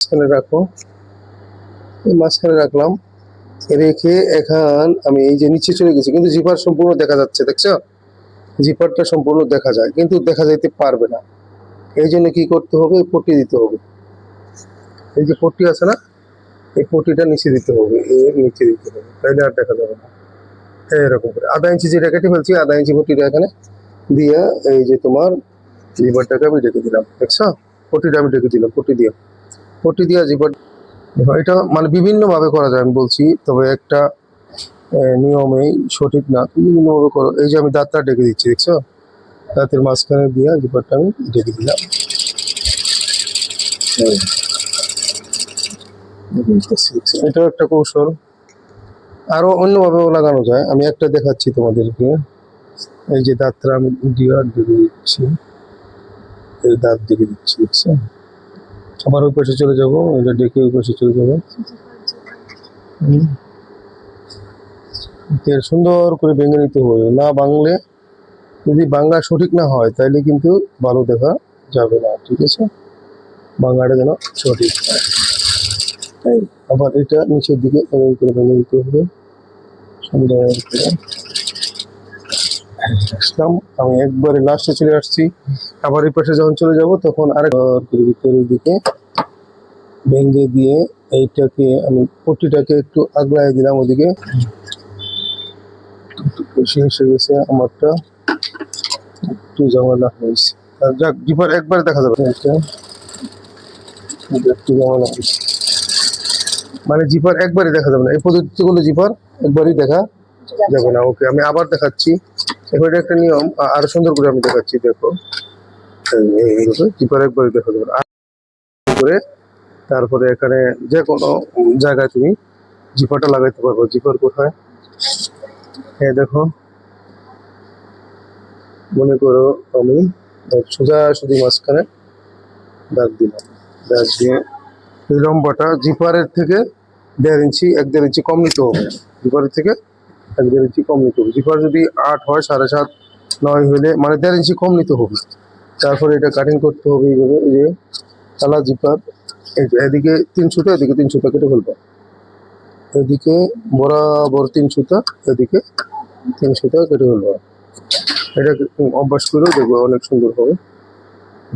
মাঝখানে রাখো, এই মাঝখানে রাখলাম। রেখে এখন আমি এই যে নিচে চলে গেছি, কিন্তু জিপার সম্পূর্ণ দেখা যাচ্ছে, দেখছো? জিপারটা সম্পূর্ণ দেখা যায়, কিন্তু দেখা যাইতে পারবে না। এই জন্য কি করতে হবে, পট্টি দিতে হবে। এই যে পট্টি আছে না, এই পট্টিটা নিচে দিতে হবে, এর নিচে দিতে হবে, তাইলে আর দেখা যাবে না। এরকম করে আধা ইঞ্চি যেটা কেটে ফেলছি, আধা ইঞ্চি পট্টিটা এখানে দিয়ে এই যে তোমার জিপারটাকে আমি ঢেকে দিলাম, দেখছো? পট্টিটা আমি ঢেকে দিলাম, পট্টি দিয়ে জিপার। এটা মানে বিভিন্ন ভাবে করা যায় আমি বলছি, তবে একটা নিয়মেই সঠিক না, তুমি বিভিন্ন ভাবে করো। এই যে আমি দাঁতটা ঢেকে দিচ্ছি, দেখছো? দাঁতের মাঝখানে দিয়ে জিপারটা আমি ঢেকে দিলাম। এটাও একটা কৌশল, আরো অন্যভাবেও লাগানো যায়। আমি একটা দেখাচ্ছি তোমাদেরকে। এই যে দাঁতটা আমি দিয়ে ঢেকে দিচ্ছি, এই দাঁত ঢেকে দিচ্ছি, দেখছো? আবার ওই পাশে চলে যাবো, এটা ডেকে ওই পাশে চলে যাবো। সুন্দর করে ভেঙে নিতে হবে, না ভাঙলে, যদি বাংলা সঠিক না হয় তাহলে কিন্তু ভালো দেখা যাবে না, ঠিক আছে? বাংলাটা যেন সঠিক হয়। আবার এটা নিচের দিকে এরকম করে ভেঙে দিতে হবে, সুন্দর করে আসলাম। আমি একবারে লাস্টে চলে আসছি। আবার এই পাশে যখন চলে যাব তখন আরেক ভিতরের দিকে ভেঙে দিয়ে এইটাকে আমি পট্টিটাকে একটু আগলায় দিলাম, ওদিকে বেশি এসে গেছে আমারটা, একটু ঝামেলা হয়েছে। যাক, জিপার একবারে দেখা যাবে না, এটা একটু ঝামেলা হয়েছে, মানে জিপার একবারই দেখা যাবে না, এই পদ্ধতিতে করলে জিপার একবারই দেখা যাবে না। ওকে, আমি আবার দেখাচ্ছি। এবার একটা নিয়ম, আরো সুন্দর করে আমি দেখাচ্ছি, দেখো। এইভাবে জিপার একবারই দেখা যাবে না, করে তারপরে এখানে যে কোনো জায়গায় তুমি জিপারটা লাগাইতে পারবো। জিপার কোথায়, হ্যাঁ দেখো, মনে করো আমি সোজাসুজি মাঝখানে দাগ দিলাম, দাগ দিয়ে এই লম্বাটা জিপারের থেকে 1.5 ইঞ্চি 1.5 ইঞ্চি কম নিতে হবে। জিপারের থেকে 1.5 ইঞ্চি কম নিতে হবে। জিপার যদি 8 হয়, 7.5 9 হলে মানে 1.5 ইঞ্চি কম নিতে হবে। তারপরে এটা কাটিং করতে হবে এইভাবে, এই যে কালা জিপার, এই যে এদিকে 3 সুতা, এদিকে 3 সুতা কেটে ফেলবো। এদিকে বরাবর 3 সুতা, এদিকে 3 সুতা কেটে ফেলবো। এটা অভ্যাস করেও দেখবো, অনেক সুন্দর হবে।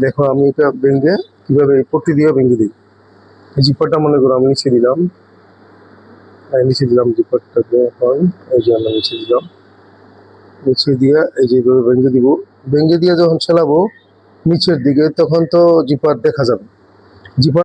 দেখো আমি এটা ভেঙে কিভাবে পট্টি দিয়ে ভেঙে দিই। এই জিপারটা মনে করো আমি নিচে দিলাম, জিপারটাকে এখন এই যে আমরা নিচে দিলাম, নিচে দিয়ে এই যে ভেঙে দিব। ভেঙে দিয়ে যখন চালাবো নিচের দিকে, তখন তো জিপার দেখা যাবে। জিপার